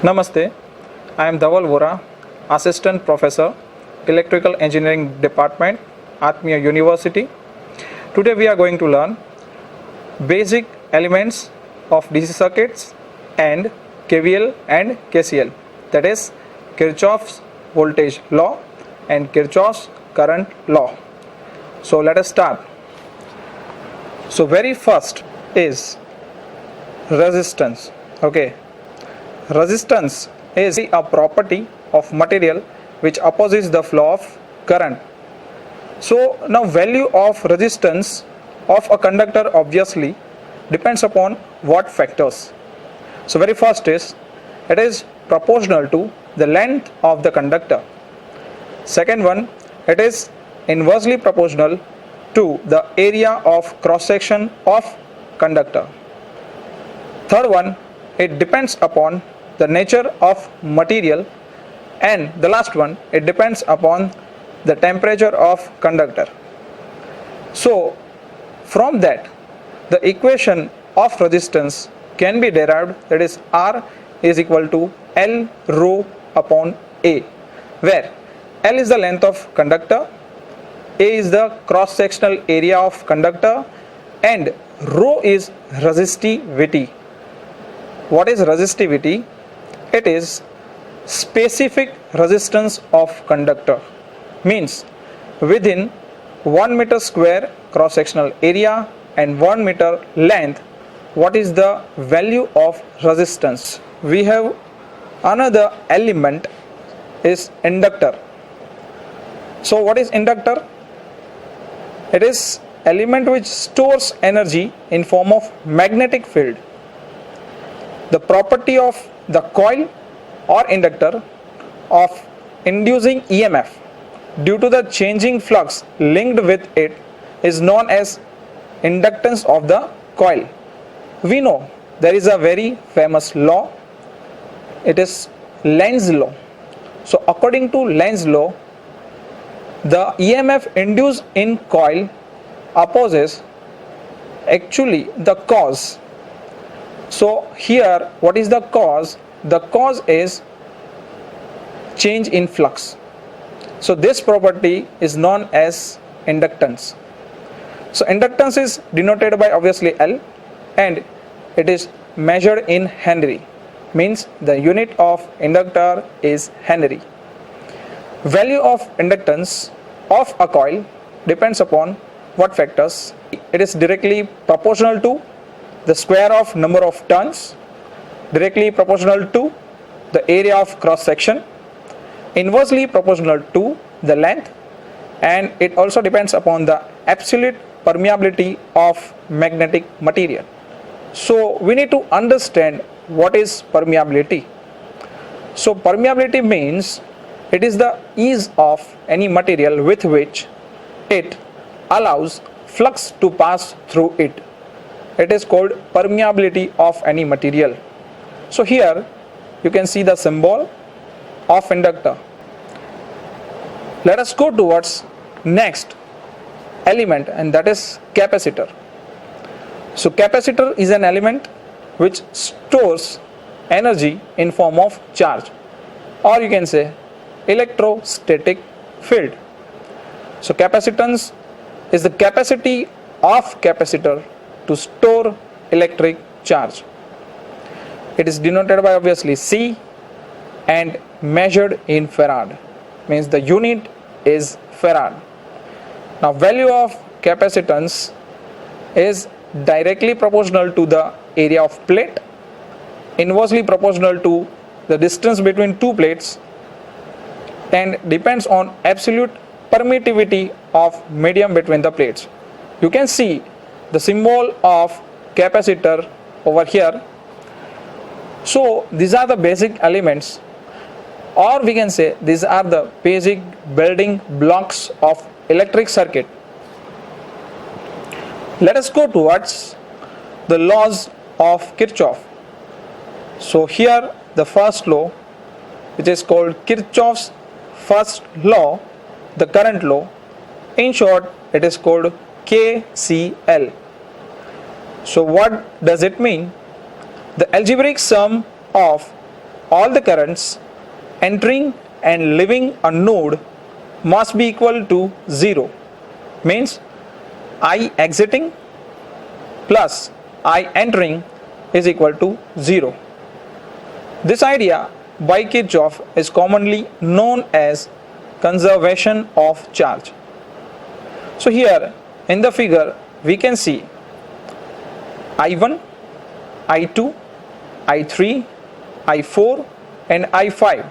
Namaste, I am Dhaval Vora, Assistant Professor, Electrical Engineering Department, Atmiya University. Today we are going to learn basic elements of DC circuits and KVL and KCL, that is Kirchhoff's voltage law and Kirchhoff's current law. So let us start. So very first is resistance. Okay. Resistance is a property of material which opposes the flow of current. So now value of resistance of a conductor obviously depends upon what factors. So very first is it is proportional to the length of the conductor. Second one, it is inversely proportional to the area of cross section of conductor. Third one, it depends upon the nature of material, and the last one, it depends upon the temperature of conductor. So from that the equation of resistance can be derived, that is R is equal to L rho upon A, where L is the length of conductor, A is the cross sectional area of conductor, and rho is resistivity. What is resistivity? It is specific resistance of conductor, means within 1 meter square cross sectional area and 1 meter length, what is the value of resistance. We have another element is inductor. So what is inductor? It is element which stores energy in form of magnetic field. The property of the coil or inductor of inducing EMF due to the changing flux linked with it is known as inductance of the coil. We know there is a very famous law, it is Lenz's law. So according to Lenz's law, the EMF induced in coil opposes actually the cause. So here what is the cause? The cause is change in flux. So this property is known as inductance. So inductance is denoted by obviously L, and it is measured in Henry, means the unit of inductor is Henry. Value of inductance of a coil depends upon what factors? It is directly proportional to the square of number of turns, directly proportional to the area of cross section, inversely proportional to the length, and it also depends upon the absolute permeability of magnetic material. So we need to understand what is permeability. So permeability means it is the ease of any material with which it allows flux to pass through it. It is called permeability of any material. So here you can see the symbol of inductor. Let us go towards next element, and that is capacitor. So capacitor is an element which stores energy in form of charge, or you can say electrostatic field. So capacitance is the capacity of capacitor to store electric charge. It is denoted by obviously C and measured in farad, means the unit is farad. Now value of capacitance is directly proportional to the area of plate, inversely proportional to the distance between two plates, and depends on absolute permittivity of medium between the plates. You can see the symbol of capacitor over here. So these are the basic elements, or we can say these are the basic building blocks of electric circuit. Let us go towards the laws of Kirchhoff. So here the first law, which is called Kirchhoff's first law, the current law. In short, it is called KCL. So what does it mean? The algebraic sum of all the currents entering and leaving a node must be equal to 0. Means I exiting plus I entering is equal to 0. This idea by Kirchhoff is commonly known as conservation of charge. So here in the figure we can see I1, I2, I3, I4 and I5.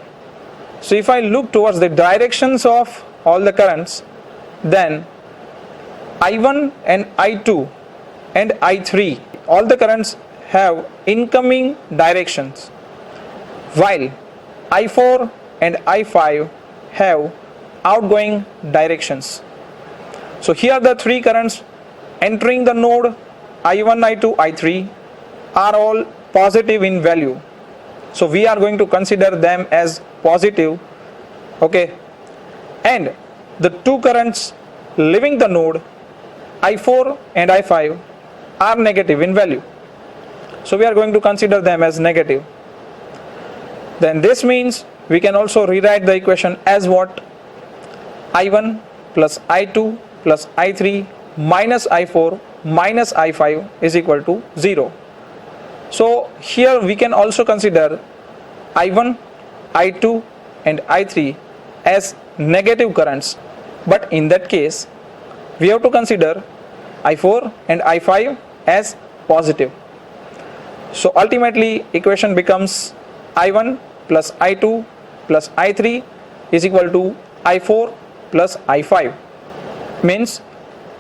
So if I look towards the directions of all the currents, then I1 and I2 and I3, all the currents have incoming directions, while I4 and I5 have outgoing directions. So here the three currents entering the node I1, I2, I3 are all positive in value. So we are going to consider them as positive, okay, and the two currents leaving the node I4 and I5 are negative in value. So we are going to consider them as negative. Then this means we can also rewrite the equation as what? I1 plus I2 plus I3 minus I4 minus I5 is equal to 0. So here we can also consider I1, I2 and I3 as negative currents, but in that case we have to consider I4 and I5 as positive. So ultimately equation becomes I1 plus I2 plus I3 is equal to I4 plus I5. Means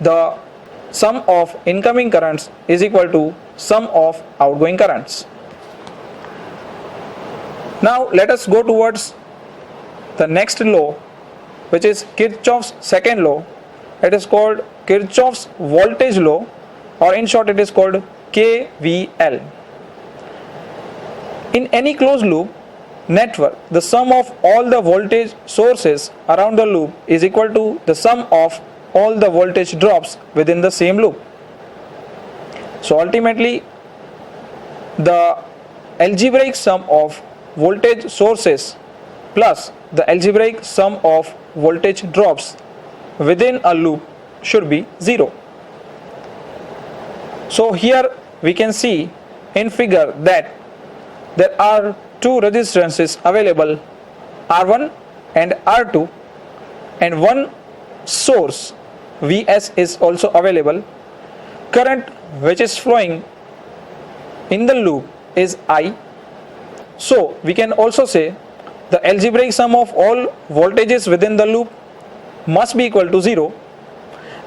the sum of incoming currents is equal to sum of outgoing currents. Now let us go towards the next law, which is Kirchhoff's second law. It is called Kirchhoff's voltage law, or in short it is called KVL. In any closed loop network, the sum of all the voltage sources around the loop is equal to the sum of all the voltage drops within the same loop. So ultimately the algebraic sum of voltage sources plus the algebraic sum of voltage drops within a loop should be 0. So here we can see in figure that there are two resistances available, R1 and R2, and one source Vs is also available. Current which is flowing in the loop is I. So we can also say the algebraic sum of all voltages within the loop must be equal to 0.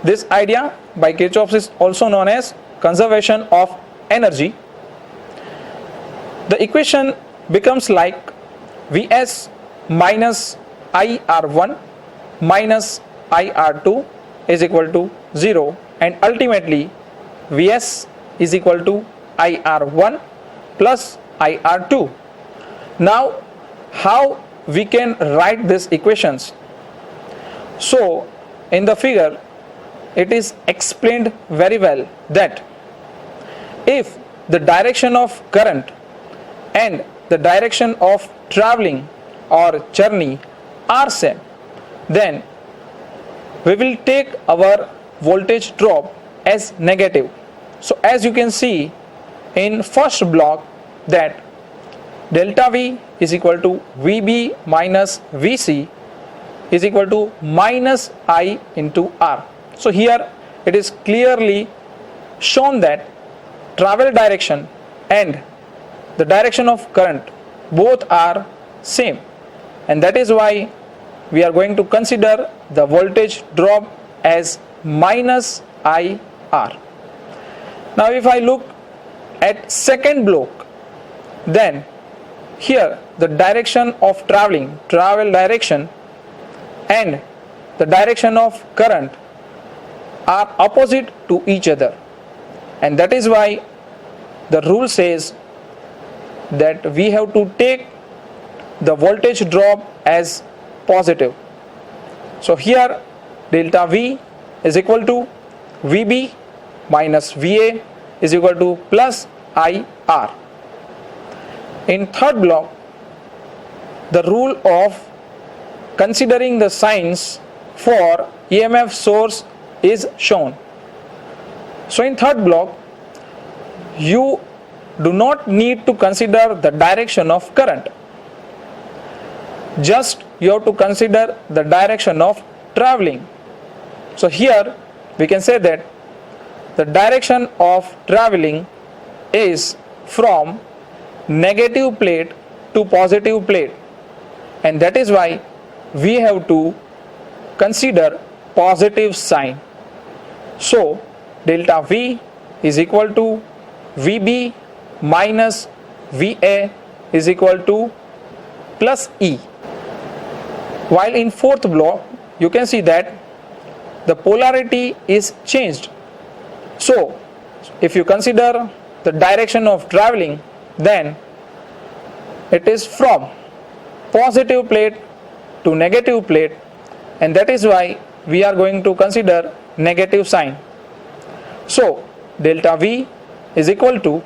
This idea by Kirchhoff is also known as conservation of energy. The equation becomes like Vs minus IR1 minus IR2 is equal to 0, and ultimately Vs is equal to IR1 plus IR2. Now how we can write these equations? So in the figure it is explained very well that if the direction of current and the direction of traveling or journey are same, then we will take our voltage drop as negative. So as you can see in first block that delta V is equal to VB minus VC is equal to minus I into R. So here it is clearly shown that travel direction and the direction of current both are same, and that is why we are going to consider the voltage drop as minus IR. Now if I look at second block, then here the direction of travel direction and the direction of current are opposite to each other, and that is why the rule says that we have to take the voltage drop as positive. So here delta V is equal to VB minus VA is equal to plus IR. In third block the rule of considering the signs for EMF source is shown. So in third block, you do not need to consider the direction of current. Just you have to consider the direction of traveling. So here we can say that the direction of traveling is from negative plate to positive plate, and that is why we have to consider positive sign. So delta V is equal to VB minus VA is equal to plus E. While in fourth block, you can see that the polarity is changed. So if you consider the direction of traveling, then it is from positive plate to negative plate, and that is why we are going to consider negative sign. So delta V is equal to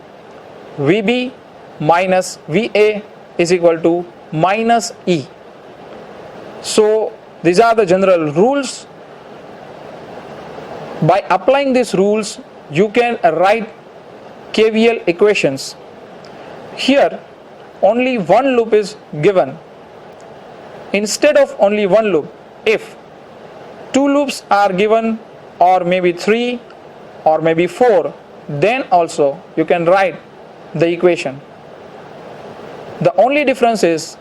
VB minus VA is equal to minus E. So these are the general rules. By applying these rules, you can write KVL equations. Here only one loop is given. Instead of only one loop, if two loops are given, or maybe three or maybe four, then also you can write the equation. The only difference is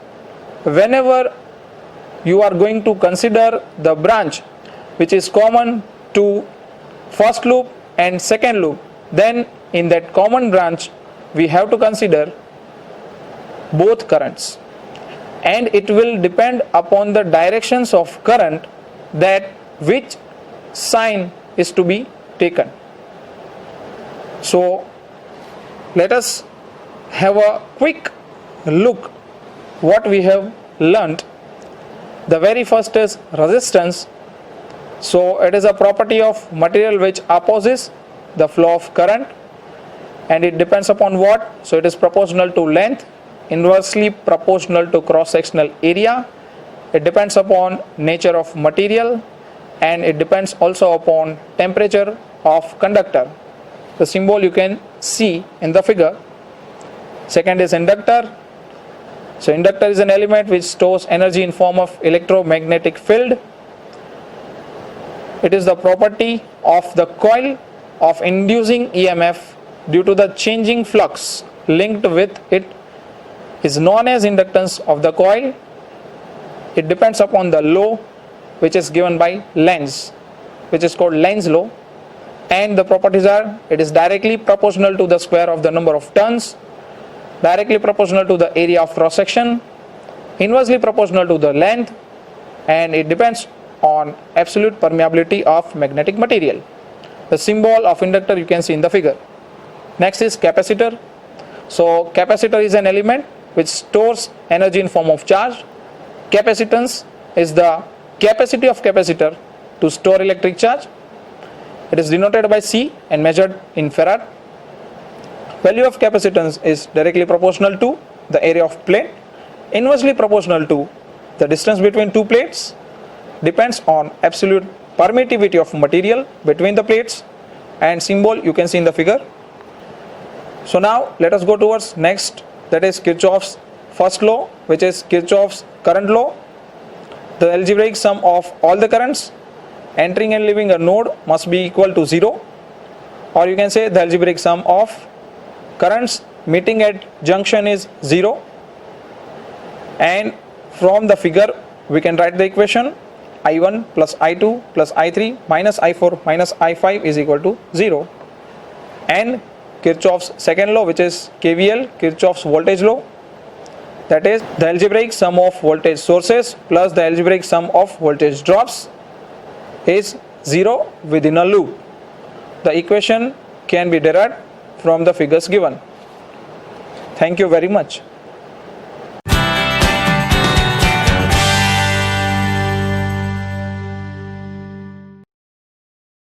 whenever you are going to consider the branch which is common to first loop and second loop, then in that common branch we have to consider both currents, and it will depend upon the directions of current that which sign is to be taken. So let us have a quick look what we have learnt. The very first is resistance. So it is a property of material which opposes the flow of current, and it depends upon what? So it is proportional to length, inversely proportional to cross-sectional area. It depends upon nature of material, and it depends also upon temperature of conductor. The symbol you can see in the figure. Second is inductor. So inductor is an element which stores energy in form of electromagnetic field. It is the property of the coil of inducing EMF due to the changing flux linked with it is known as inductance of the coil. It depends upon the law which is given by Lenz, which is called Lenz law, and the properties are: it is directly proportional to the square of the number of turns, directly proportional to the area of cross section, inversely proportional to the length, and it depends on absolute permeability of magnetic material. The symbol of inductor you can see in the figure. Next is capacitor. So capacitor is an element which stores energy in form of charge. Capacitance is the capacity of capacitor to store electric charge. It is denoted by C and measured in farad. Value of capacitance is directly proportional to the area of plate, inversely proportional to the distance between two plates, depends on absolute permittivity of material between the plates, and symbol you can see in the figure. So now let us go towards next, that is Kirchhoff's first law, which is Kirchhoff's current law. The algebraic sum of all the currents entering and leaving a node must be equal to 0, or you can say the algebraic sum of currents meeting at junction is 0, and from the figure we can write the equation: I1 plus I2 plus I3 minus I4 minus I5 is equal to 0. And Kirchhoff's second law, which is KVL, Kirchhoff's voltage law, that is the algebraic sum of voltage sources plus the algebraic sum of voltage drops is 0 within a loop. The equation can be derived from the figures given. Thank you very much.